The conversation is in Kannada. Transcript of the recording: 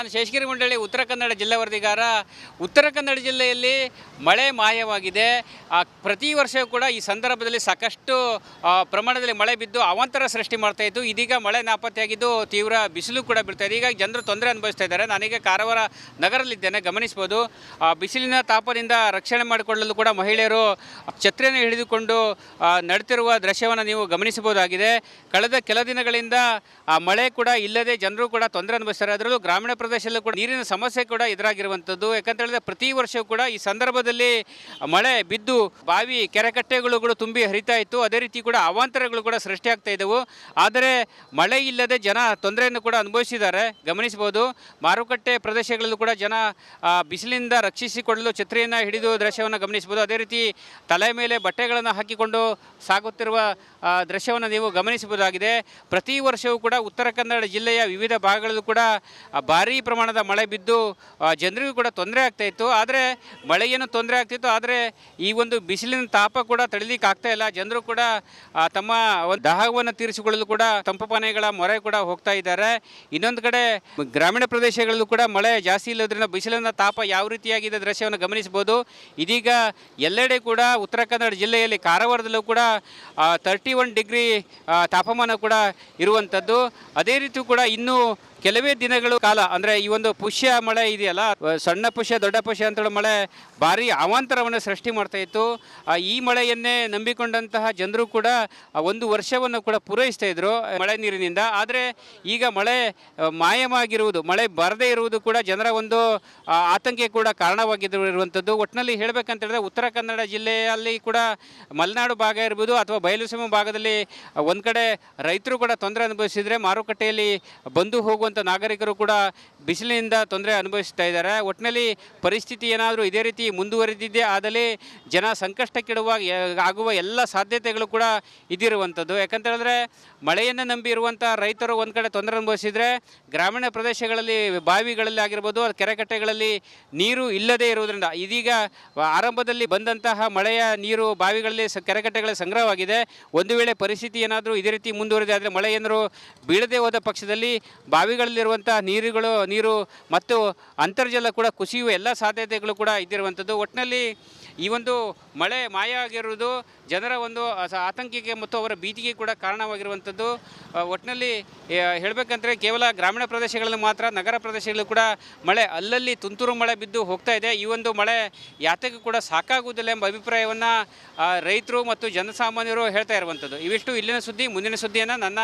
ನಾನು ಶೇಷಗಿರಿ ಮಂಡಳಿ ಉತ್ತರ ಕನ್ನಡ ಜಿಲ್ಲಾ ವರದಿಗಾರ. ಉತ್ತರ ಕನ್ನಡ ಜಿಲ್ಲೆಯಲ್ಲಿ ಮಳೆ ಮಾಯವಾಗಿದೆ. ಪ್ರತಿ ವರ್ಷವೂ ಕೂಡ ಈ ಸಂದರ್ಭದಲ್ಲಿ ಸಾಕಷ್ಟು ಪ್ರಮಾಣದಲ್ಲಿ ಮಳೆ ಬಿದ್ದು ಅವಾಂತರ ಸೃಷ್ಟಿ ಮಾಡ್ತಾ ಇತ್ತು. ಇದೀಗ ಮಳೆ ನಾಪತ್ತೆಯಾಗಿದ್ದು ತೀವ್ರ ಬಿಸಿಲು ಕೂಡ ಬೀಳ್ತಾ ಇದೆ. ಹೀಗಾಗಿ ಜನರು ತೊಂದರೆ ಅನುಭವಿಸ್ತಾ ಇದ್ದಾರೆ. ನಾನೀಗ ಕಾರವಾರ ನಗರದಲ್ಲಿದ್ದೇನೆ, ಗಮನಿಸ್ಬೋದು. ಬಿಸಿಲಿನ ತಾಪದಿಂದ ರಕ್ಷಣೆ ಮಾಡಿಕೊಳ್ಳಲು ಕೂಡ ಮಹಿಳೆಯರು ಛತ್ರಿಯನ್ನು ಹಿಡಿದುಕೊಂಡು ನಡ್ತಿರುವ ದೃಶ್ಯವನ್ನು ನೀವು ಗಮನಿಸಬಹುದಾಗಿದೆ. ಕಳೆದ ಕೆಲ ದಿನಗಳಿಂದ ಮಳೆ ಕೂಡ ಇಲ್ಲದೆ ಜನರು ಕೂಡ ತೊಂದರೆ ಅನುಭವಿಸ್ತಾರೆ. ಅದರಲ್ಲೂ ಗ್ರಾಮೀಣ ಪ್ರದೇಶದಲ್ಲೂ ಕೂಡ ನೀರಿನ ಸಮಸ್ಯೆ ಕೂಡ ಎದುರಾಗಿರುವಂಥದ್ದು. ಯಾಕಂತ ಹೇಳಿದ್ರೆ ಪ್ರತಿ ವರ್ಷವೂ ಕೂಡ ಈ ಸಂದರ್ಭದಲ್ಲಿ ಮಳೆ ಬಿದ್ದು ಬಾವಿ ಕೆರೆಕಟ್ಟೆಗಳು ಕೂಡ ತುಂಬಿ ಹರಿತಾ ಇತ್ತು. ಅದೇ ರೀತಿ ಕೂಡ ಅವಾಂತರಗಳು ಕೂಡ ಸೃಷ್ಟಿಯಾಗ್ತಾ ಇದ್ದವು. ಆದರೆ ಮಳೆ ಇಲ್ಲದೆ ಜನ ತೊಂದರೆಯನ್ನು ಕೂಡ ಅನುಭವಿಸಿದ್ದಾರೆ, ಗಮನಿಸಬಹುದು. ಮಾರುಕಟ್ಟೆ ಪ್ರದೇಶಗಳಲ್ಲೂ ಕೂಡ ಜನ ಬಿಸಿಲಿನಿಂದ ರಕ್ಷಿಸಿಕೊಳ್ಳಲು ಛತ್ರಿಯನ್ನು ಹಿಡಿದು ದೃಶ್ಯವನ್ನು ಗಮನಿಸಬಹುದು. ಅದೇ ರೀತಿ ತಲೆ ಮೇಲೆ ಬಟ್ಟೆಗಳನ್ನು ಹಾಕಿಕೊಂಡು ಸಾಗುತ್ತಿರುವ ದೃಶ್ಯವನ್ನು ನೀವು ಗಮನಿಸಬಹುದಾಗಿದೆ. ಪ್ರತಿ ವರ್ಷವೂ ಕೂಡ ಉತ್ತರ ಕನ್ನಡ ಜಿಲ್ಲೆಯ ವಿವಿಧ ಭಾಗಗಳಲ್ಲೂ ಕೂಡ ಭಾರೀ ಪ್ರಮಾಣದ ಮಳೆ ಬಿದ್ದು ಜನರಿಗೂ ಕೂಡ ತೊಂದರೆ ಆಗ್ತಾ ಇತ್ತು. ಆದರೆ ಮಳೆಯನ್ನು ತೊಂದರೆ ಆಗ್ತಿತ್ತು, ಆದರೆ ಈ ಒಂದು ಬಿಸಿಲಿನ ತಾಪ ಕೂಡ ತಡಿಲಿಕ್ಕೆ ಆಗ್ತಾ ಇಲ್ಲ. ಜನರು ಕೂಡ ತಮ್ಮ ದಾಹವನ್ನು ತೀರಿಸಿಕೊಳ್ಳಲು ಕೂಡ ತಂಪು ಪಾನೀಯಗಳ ಮೊರೆ ಕೂಡ ಹೋಗ್ತಾ ಇದ್ದಾರೆ. ಇನ್ನೊಂದು ಕಡೆ ಗ್ರಾಮೀಣ ಪ್ರದೇಶಗಳಲ್ಲೂ ಕೂಡ ಮಳೆ ಜಾಸ್ತಿ ಇಲ್ಲದ್ರಿಂದ ಬಿಸಿಲಿನ ತಾಪ ಯಾವ ರೀತಿಯಾಗಿದೆ ದೃಶ್ಯವನ್ನು ಗಮನಿಸಬಹುದು. ಇದೀಗ ಎಲ್ಲೆಡೆ ಕೂಡ ಉತ್ತರ ಕನ್ನಡ ಜಿಲ್ಲೆಯಲ್ಲಿ ಕಾರವಾರದಲ್ಲೂ ಕೂಡ 31 ಡಿಗ್ರಿ ತಾಪಮಾನ ಕೂಡ ಇರುವಂಥದ್ದು. ಅದೇ ರೀತಿ ಕೂಡ ಇನ್ನೂ ಕೆಲವೇ ದಿನಗಳು ಕಾಲ, ಅಂದರೆ ಈ ಒಂದು ಪುಷ್ಯ ಮಳೆ ಇದೆಯಲ್ಲ, ಸಣ್ಣ ಪುಷ್ಯ ದೊಡ್ಡ ಪುಷ್ಯ ಅಂತೇಳಿ ಮಳೆ ಭಾರಿ ಅವಾಂತರವನ್ನು ಸೃಷ್ಟಿ ಮಾಡ್ತಾ ಇತ್ತು. ಈ ಮಳೆಯನ್ನೇ ನಂಬಿಕೊಂಡಂತಹ ಜನರು ಕೂಡ ಒಂದು ವರ್ಷವನ್ನು ಕೂಡ ಪೂರೈಸ್ತಾ ಇದ್ರು ಮಳೆ ನೀರಿನಿಂದ. ಆದರೆ ಈಗ ಮಳೆ ಮಾಯವಾಗಿರುವುದು, ಮಳೆ ಬರದೇ ಇರುವುದು ಕೂಡ ಜನರ ಒಂದು ಆತಂಕ ಕೂಡ ಕಾರಣವಾಗಿರುವಂಥದ್ದು. ಒಟ್ಟಿನಲ್ಲಿ ಹೇಳಬೇಕಂತ ಹೇಳಿದ್ರೆ ಉತ್ತರ ಕನ್ನಡ ಜಿಲ್ಲೆಯಲ್ಲಿ ಕೂಡ ಮಲೆನಾಡು ಭಾಗ ಇರ್ಬೋದು ಅಥವಾ ಬಯಲುಸೀಮೆ ಭಾಗದಲ್ಲಿ ಒಂದು ಕಡೆ ರೈತರು ಕೂಡ ತೊಂದರೆ ಅನುಭವಿಸಿದರೆ, ಮಾರುಕಟ್ಟೆಯಲ್ಲಿ ಬಂದು ಹೋಗುವಂಥ ನಾಗರಿಕರು ಕೂಡ ಬಿಸಿಲಿನಿಂದ ತೊಂದರೆ ಅನುಭವಿಸ್ತಾ ಇದ್ದಾರೆ. ಒಟ್ಟಿನಲ್ಲಿ ಪರಿಸ್ಥಿತಿ ಏನಾದರೂ ಇದೇ ರೀತಿ ಮುಂದುವರೆದಿದ್ದೇ ಆದಲ್ಲಿ ಜನ ಸಂಕಷ್ಟಕ್ಕಿಡುವಾಗ ಆಗುವ ಎಲ್ಲ ಸಾಧ್ಯತೆಗಳು ಕೂಡ ಇದಿರುವಂಥದ್ದು. ಯಾಕಂತ ಹೇಳಿದ್ರೆ ಮಳೆಯನ್ನು ನಂಬಿ ಇರುವಂಥ ರೈತರು ಒಂದು ಕಡೆ ತೊಂದರೆ ಅನುಭವಿಸಿದರೆ, ಗ್ರಾಮೀಣ ಪ್ರದೇಶಗಳಲ್ಲಿ ಬಾವಿಗಳಲ್ಲಿ ಆಗಿರ್ಬೋದು, ಕೆರೆಕಟ್ಟೆಗಳಲ್ಲಿ ನೀರು ಇಲ್ಲದೇ ಇರುವುದರಿಂದ ಇದೀಗ ಆರಂಭದಲ್ಲಿ ಬಂದಂತಹ ಮಳೆಯ ನೀರು ಬಾವಿಗಳಲ್ಲಿ ಕೆರೆಕಟ್ಟೆಗಳಲ್ಲಿ ಸಂಗ್ರಹವಾಗಿದೆ. ಒಂದು ವೇಳೆ ಪರಿಸ್ಥಿತಿ ಏನಾದರೂ ಇದೇ ರೀತಿ ಮುಂದುವರೆದೇ ಆದರೆ, ಮಳೆ ಏನಾದರೂ ಬೀಳದೇ ಹೋದ ಪಕ್ಷದಲ್ಲಿ ಬಾವಿಗಳಲ್ಲಿರುವಂಥ ನೀರು ಮತ್ತು ಅಂತರ್ಜಲ ಕೂಡ ಕುಸಿಯುವ ಎಲ್ಲ ಸಾಧ್ಯತೆಗಳು ಕೂಡ ಇದ್ದಿರುವಂಥದ್ದು. ಒಟ್ಟಿನಲ್ಲಿ ಈ ಒಂದು ಮಳೆ ಮಾಯ ಆಗಿರುವುದು ಜನರ ಒಂದು ಆತಂಕಕ್ಕೆ ಮತ್ತು ಅವರ ಭೀತಿಗೆ ಕೂಡ ಕಾರಣವಾಗಿರುವಂಥದ್ದು. ಒಟ್ಟಿನಲ್ಲಿ ಹೇಳಬೇಕಂದ್ರೆ ಕೇವಲ ಗ್ರಾಮೀಣ ಪ್ರದೇಶಗಳಲ್ಲಿ ಮಾತ್ರ, ನಗರ ಪ್ರದೇಶಗಳಲ್ಲೂ ಕೂಡ ಮಳೆ ಅಲ್ಲಲ್ಲಿ ತುಂತುರು ಮಳೆ ಬಿದ್ದು ಹೋಗ್ತಾ ಇದೆ. ಈ ಒಂದು ಮಳೆ ಯಾತಕ್ಕೆ ಕೂಡ ಸಾಕಾಗುವುದಿಲ್ಲ ಎಂಬ ಅಭಿಪ್ರಾಯವನ್ನು ರೈತರು ಮತ್ತು ಜನಸಾಮಾನ್ಯರು ಹೇಳ್ತಾ ಇರುವಂಥದ್ದು. ಇವಿಷ್ಟು ಇಲ್ಲಿನ ಸುದ್ದಿ. ಮುಂದಿನ ಸುದ್ದಿಯನ್ನು ನನ್ನ